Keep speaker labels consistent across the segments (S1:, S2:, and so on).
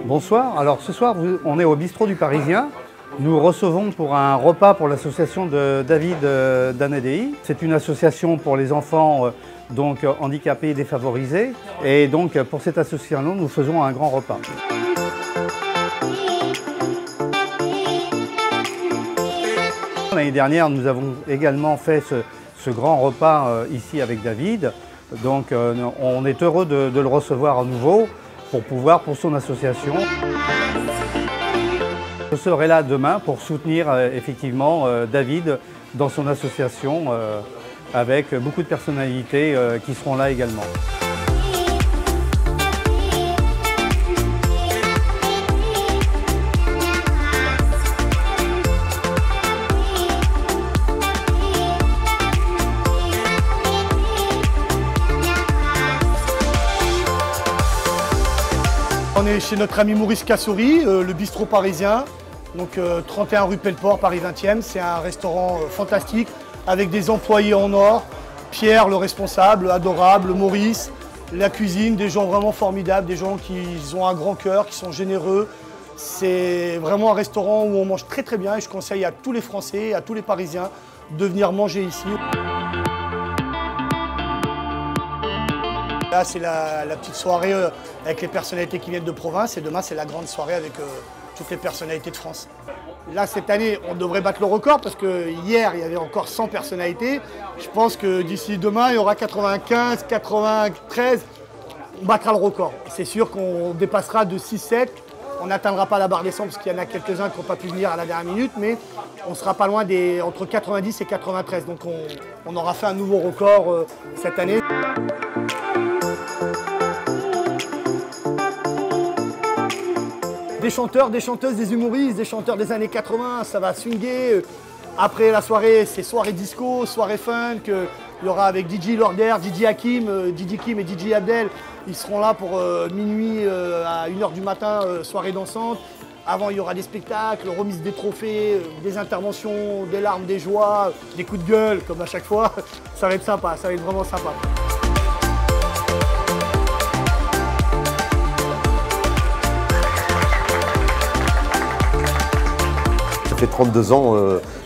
S1: Bonsoir, alors ce soir on est au bistrot du Parisien. Nous recevons pour un repas pour l'association de David d'Anadei. C'est une association pour les enfants donc handicapés et défavorisés. Et donc pour cette association, nous faisons un grand repas. L'année dernière, nous avons également fait ce grand repas ici avec David. Donc on est heureux de le recevoir à nouveau pour son association. Je serai là demain pour soutenir effectivement David dans son association avec beaucoup de personnalités qui seront là également.
S2: On est chez notre ami Maurice Cassouri, le bistrot parisien, donc 31 rue Pelleport, Paris 20e. C'est un restaurant fantastique avec des employés en or. Pierre, le responsable, adorable, Maurice, la cuisine, des gens vraiment formidables, des gens qui ont un grand cœur, qui sont généreux. C'est vraiment un restaurant où on mange très très bien et je conseille à tous les Français, à tous les Parisiens de venir manger ici. Là, c'est la petite soirée avec les personnalités qui viennent de province et demain, c'est la grande soirée avec toutes les personnalités de France. Là, cette année, on devrait battre le record parce que hier, il y avait encore 100 personnalités. Je pense que d'ici demain, il y aura 95, 93. On battra le record. C'est sûr qu'on dépassera de 6-7. On n'atteindra pas la barre des 100 parce qu'il y en a quelques-uns qui n'ont pas pu venir à la dernière minute, mais on ne sera pas loin entre 90 et 93. Donc on aura fait un nouveau record cette année. Des chanteurs, des chanteuses, des humoristes, des chanteurs des années 80, ça va swinguer. Après la soirée, c'est soirée disco, soirée funk. Il y aura avec DJ Lorder, DJ Hakim, DJ Kim et DJ Abdel. Ils seront là pour minuit à 1h du matin, soirée dansante. Avant, il y aura des spectacles, remise des trophées, des interventions, des larmes, des joies, des coups de gueule, comme à chaque fois. Ça va être sympa, ça va être vraiment sympa.
S3: Ça fait 32 ans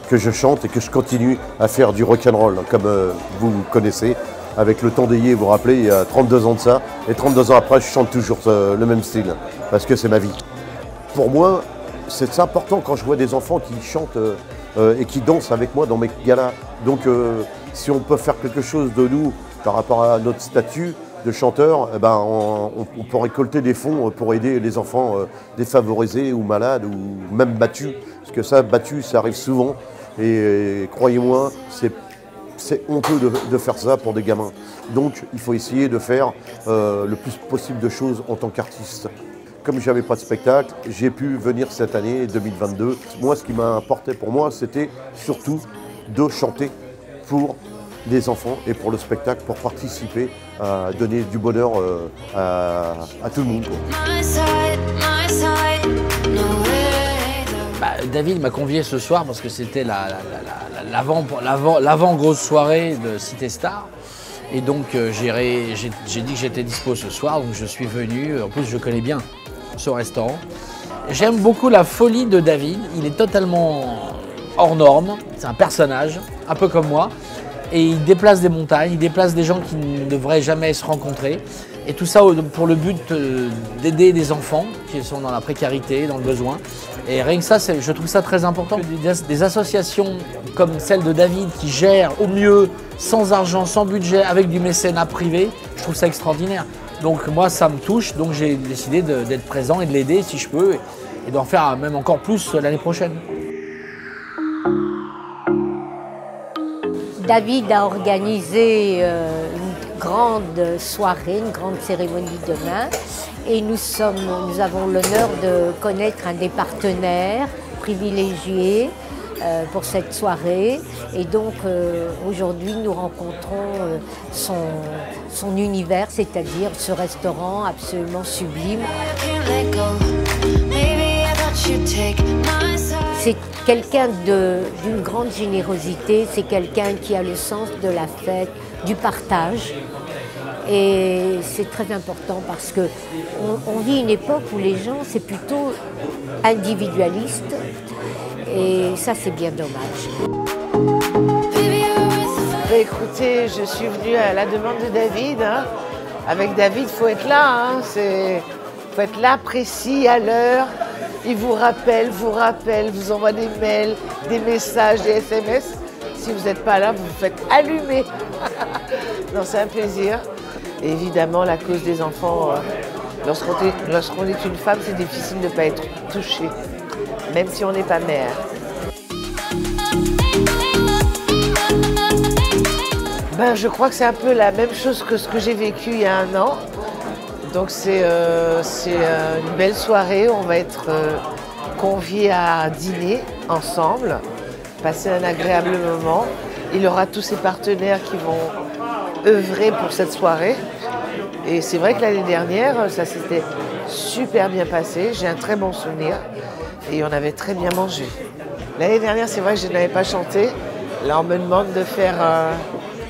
S3: que je chante et que je continue à faire du rock'n'roll, comme vous connaissez. Avec le temps d'ayer, vous vous rappelez, il y a 32 ans de ça. Et 32 ans après, je chante toujours le même style, parce que c'est ma vie. Pour moi, c'est important quand je vois des enfants qui chantent et qui dansent avec moi dans mes galas. Donc si on peut faire quelque chose de nous par rapport à notre statut de chanteur, eh ben, on peut récolter des fonds pour aider les enfants défavorisés ou malades ou même battus. Parce que ça, battus, ça arrive souvent. Et croyez-moi, c'est honteux de faire ça pour des gamins. Donc il faut essayer de faire le plus possible de choses en tant qu'artiste. Comme je n'avais pas de spectacle, j'ai pu venir cette année, 2022. Moi, ce qui m'a importé pour moi, c'était surtout de chanter pour les enfants et pour le spectacle, pour participer à donner du bonheur à tout le monde.
S4: David m'a convié ce soir parce que c'était l'avant grosse soirée de Cité Star. Et donc j'ai dit que j'étais dispo ce soir, donc je suis venu. En plus, je connais bien ce restaurant. J'aime beaucoup la folie de David. Il est totalement hors norme. C'est un personnage, un peu comme moi. Et il déplace des montagnes, il déplace des gens qui ne devraient jamais se rencontrer. Et tout ça pour le but d'aider des enfants qui sont dans la précarité, dans le besoin. Et rien que ça, je trouve ça très important. Des associations comme celle de David qui gèrent au mieux, sans argent, sans budget, avec du mécénat privé, je trouve ça extraordinaire. Donc moi, ça me touche, donc j'ai décidé d'être présent et de l'aider si je peux, et d'en faire même encore plus l'année prochaine.
S5: David a organisé une grande soirée, une grande cérémonie demain et nous avons l'honneur de connaître un des partenaires privilégiés pour cette soirée et donc aujourd'hui nous rencontrons son univers, c'est-à-dire ce restaurant absolument sublime. C'est quelqu'un d'une grande générosité, c'est quelqu'un qui a le sens de la fête, du partage. Et c'est très important parce que on vit une époque où les gens, c'est plutôt individualiste. Et ça, c'est bien dommage.
S6: Écoutez, je suis venue à la demande de David. Hein. Avec David, il faut être là. Hein. Faut être là, précis, à l'heure. Il vous rappelle, vous envoie des mails, des messages, des SMS. Si vous n'êtes pas là, vous vous faites allumer. Non, c'est un plaisir. Et évidemment, la cause des enfants, lorsqu'on est une femme, c'est difficile de ne pas être touchée, même si on n'est pas mère. Ben, je crois que c'est un peu la même chose que ce que j'ai vécu il y a 1 an. Donc c'est une belle soirée, on va être conviés à dîner ensemble, passer un agréable moment. Il y aura tous ses partenaires qui vont œuvrer pour cette soirée. Et c'est vrai que l'année dernière, ça s'était super bien passé, j'ai un très bon souvenir et on avait très bien mangé. L'année dernière, c'est vrai que je n'avais pas chanté. Là, on me demande de faire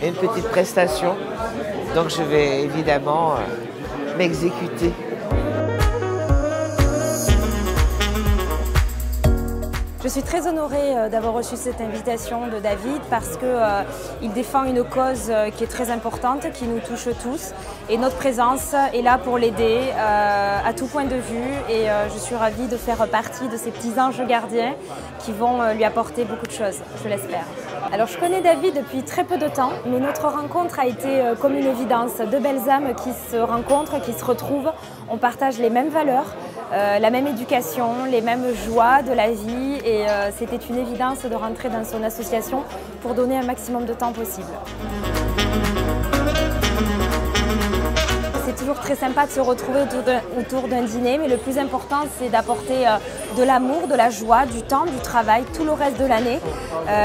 S6: une petite prestation, donc je vais évidemment m'exécuter.
S7: Je suis très honorée d'avoir reçu cette invitation de David parce qu'il défend une cause qui est très importante, qui nous touche tous. Et notre présence est là pour l'aider à tout point de vue. Et je suis ravie de faire partie de ces petits anges gardiens qui vont lui apporter beaucoup de choses, je l'espère. Alors je connais David depuis très peu de temps, mais notre rencontre a été comme une évidence. Deux belles âmes qui se rencontrent, qui se retrouvent. On partage les mêmes valeurs. La même éducation, les mêmes joies de la vie et c'était une évidence de rentrer dans son association pour donner un maximum de temps possible. C'est toujours très sympa de se retrouver autour d'un dîner, mais le plus important c'est d'apporter de l'amour, de la joie, du temps, du travail, tout le reste de l'année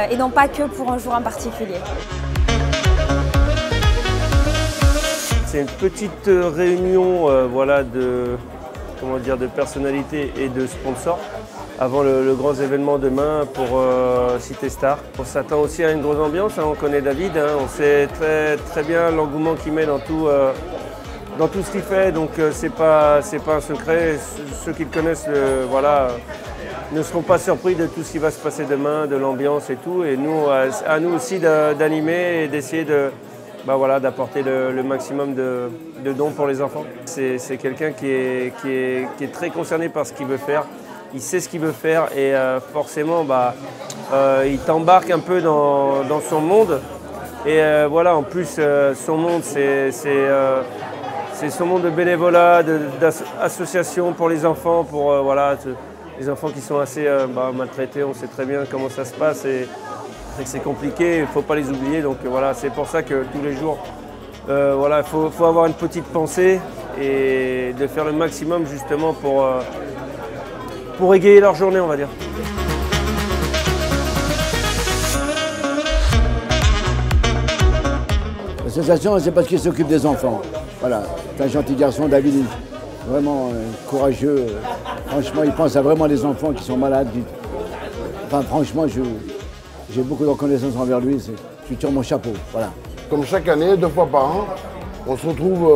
S7: et non pas que pour un jour en particulier.
S8: C'est une petite réunion voilà, de personnalités et de sponsors avant le grand événement demain pour Cité Star. On s'attend aussi à une grosse ambiance, hein, on connaît David, hein, on sait très bien l'engouement qu'il met dans tout ce qu'il fait, donc c'est pas un secret. Ceux qui le connaissent voilà, ne seront pas surpris de tout ce qui va se passer demain, de l'ambiance et tout. Et nous, à nous aussi d'animer et d'essayer d'apporter le maximum de dons pour les enfants. C'est quelqu'un qui est très concerné par ce qu'il veut faire. Il sait ce qu'il veut faire et forcément, il t'embarque un peu dans son monde. Et voilà, en plus, son monde, c'est son monde de bénévolat, d'association pour les enfants, pour les enfants qui sont assez maltraités. On sait très bien comment ça se passe. C'est compliqué, il ne faut pas les oublier, donc voilà, c'est pour ça que tous les jours, il faut avoir une petite pensée et de faire le maximum justement pour égayer leur journée, on va dire.
S9: L'association, c'est parce qu'il s'occupe des enfants. Voilà, c'est un gentil garçon, David, vraiment courageux. Franchement, il pense à vraiment les enfants qui sont malades. Enfin, franchement, j'ai beaucoup de reconnaissance envers lui, je tire mon chapeau, voilà.
S10: Comme chaque année, 2 fois par an, on se retrouve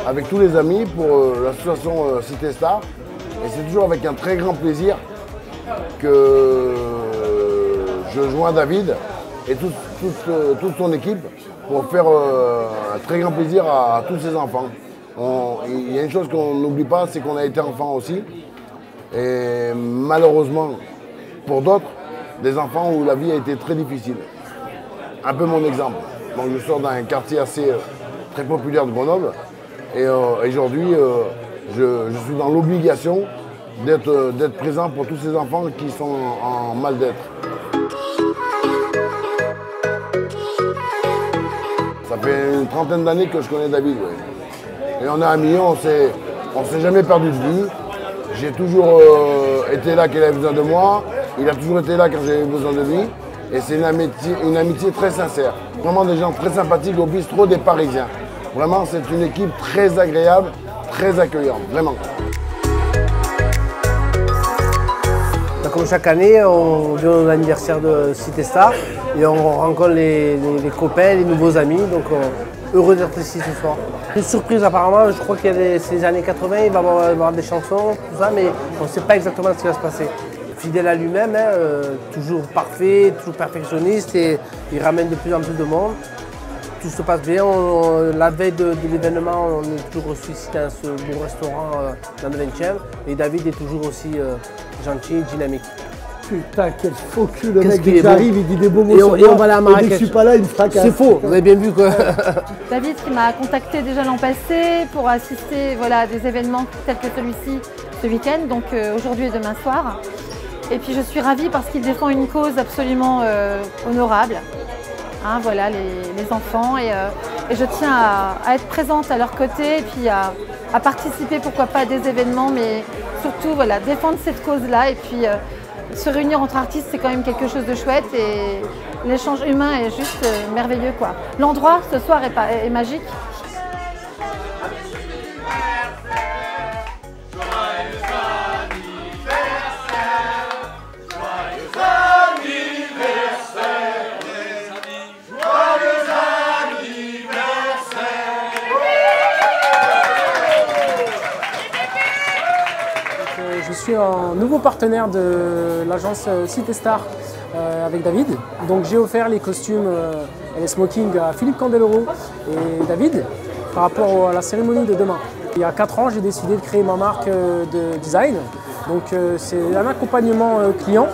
S10: avec tous les amis pour l'association Cité Star. Et c'est toujours avec un très grand plaisir que je joins David et toute son équipe pour faire un très grand plaisir à tous ces enfants. Il y a une chose qu'on n'oublie pas, c'est qu'on a été enfant aussi. Et malheureusement, pour d'autres, des enfants où la vie a été très difficile. Un peu mon exemple. Donc je sors d'un quartier assez très populaire de Grenoble et aujourd'hui je suis dans l'obligation d'être présent pour tous ces enfants qui sont en mal d'être. Ça fait une trentaine d'années que je connais David. Ouais. Et on est amis, on s'est jamais perdu de vue. J'ai toujours été là quand il avait besoin de moi. Il a toujours été là quand j'avais besoin de lui. Et c'est une amitié très sincère. Vraiment des gens très sympathiques au bistrot des Parisiens. Vraiment, c'est une équipe très agréable, très accueillante, vraiment.
S11: Comme chaque année, on vient à l'anniversaire de Cité Star et on rencontre les copains, les nouveaux amis. Donc heureux d'être ici ce soir. Une surprise apparemment, je crois qu'il y a c'est les années 80, il va y avoir des chansons, tout ça, mais on ne sait pas exactement ce qui va se passer. Fidèle à lui-même, hein, toujours parfait, toujours perfectionniste et il ramène de plus en plus de monde. Tout se passe bien, la veille de l'événement, on est toujours reçu ici dans ce beau restaurant dans le 20e et David est toujours aussi gentil et dynamique.
S12: Putain, quel faux cul le
S11: Qu'est-ce
S12: mec,
S11: qu'il
S12: dès
S11: est
S12: que j'arrive,
S11: bon.
S12: il dit des beaux mots
S11: Et
S12: sur
S11: on
S12: moi,
S11: va aller à
S12: et dès
S11: Marrakech.
S12: que je suis pas là, il me fracasse.
S11: C'est faux, vous avez bien vu quoi.
S13: David qui m'a contacté déjà l'an passé pour assister voilà, à des événements tels que celui-ci ce week-end, donc aujourd'hui et demain soir. Et puis je suis ravie parce qu'il défend une cause absolument honorable, hein, voilà, les enfants. Et je tiens à être présente à leur côté et puis à participer, pourquoi pas, à des événements, mais surtout voilà, défendre cette cause-là. Et puis se réunir entre artistes, c'est quand même quelque chose de chouette et l'échange humain est juste merveilleux, quoi. L'endroit ce soir est magique.
S14: Je suis un nouveau partenaire de l'agence Citestar avec David. Donc j'ai offert les costumes et les smokings à Philippe Candeloro et David par rapport à la cérémonie de demain. Il y a 4 ans, j'ai décidé de créer ma marque de design. Donc c'est un accompagnement client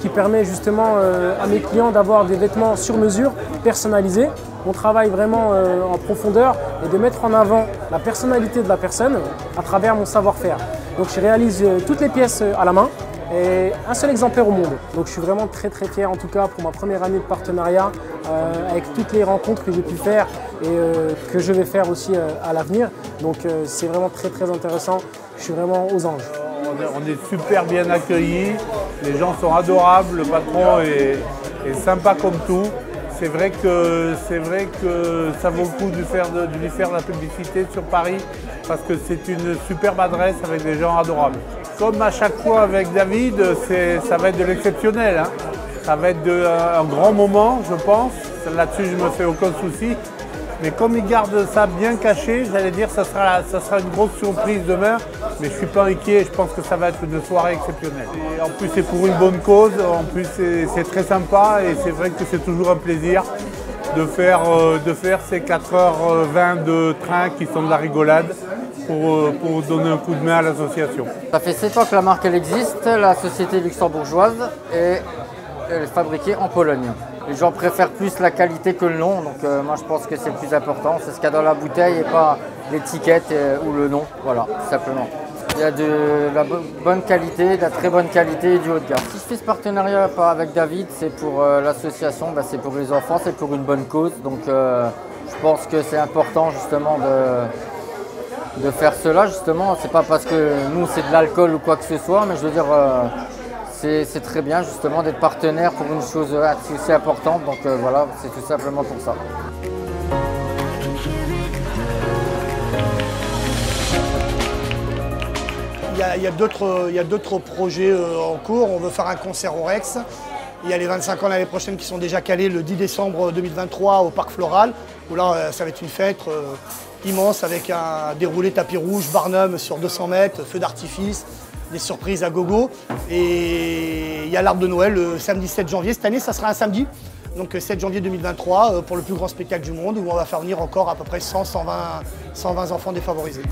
S14: qui permet justement à mes clients d'avoir des vêtements sur mesure, personnalisés. On travaille vraiment en profondeur et de mettre en avant la personnalité de la personne à travers mon savoir-faire. Donc je réalise toutes les pièces à la main et un seul exemplaire au monde. Donc je suis vraiment très fier en tout cas pour ma première année de partenariat avec toutes les rencontres que j'ai pu faire et que je vais faire aussi à l'avenir. Donc c'est vraiment très intéressant. Je suis vraiment aux anges.
S15: On est super bien accueillis, les gens sont adorables, le patron est sympa comme tout. C'est vrai que ça vaut le coup de lui faire de la publicité sur Paris parce que c'est une superbe adresse avec des gens adorables. Comme à chaque fois avec David, ça va être de l'exceptionnel, hein. Ça va être un grand moment, je pense. Là-dessus, je ne me fais aucun souci. Mais comme il garde ça bien caché, j'allais dire que ça sera une grosse surprise demain. Mais je ne suis pas inquiet, je pense que ça va être une soirée exceptionnelle. Et en plus, c'est pour une bonne cause, en plus, c'est très sympa et c'est vrai que c'est toujours un plaisir de faire ces 4h20 de train qui sont de la rigolade pour donner un coup de main à l'association.
S16: Ça fait 7 ans que la marque elle existe, la société luxembourgeoise, et elle est fabriquée en Pologne. Les gens préfèrent plus la qualité que le nom, donc moi je pense que c'est le plus important. C'est ce qu'il y a dans la bouteille et pas l'étiquette ou le nom, voilà, tout simplement. Il y a de la bonne qualité, de la très bonne qualité et du haut de gamme. Si je fais ce partenariat avec David, c'est pour l'association, c'est pour les enfants, c'est pour une bonne cause. Donc je pense que c'est important justement de faire cela, justement. C'est pas parce que nous c'est de l'alcool ou quoi que ce soit, mais je veux dire... c'est très bien justement d'être partenaire pour une chose aussi importante, donc voilà, c'est tout simplement pour ça.
S2: Il y a d'autres projets en cours, on veut faire un concert au Rex. Il y a les 25 ans l'année prochaine qui sont déjà calés le 10 décembre 2023 au Parc Floral, où là ça va être une fête immense avec un déroulé tapis rouge, Barnum sur 200 mètres, feu d'artifice, des surprises à gogo. Et il y a l'arbre de Noël le samedi 7 janvier. Cette année, ça sera un samedi, donc 7 janvier 2023, pour le plus grand spectacle du monde, où on va faire venir encore à peu près 100-120 enfants défavorisés.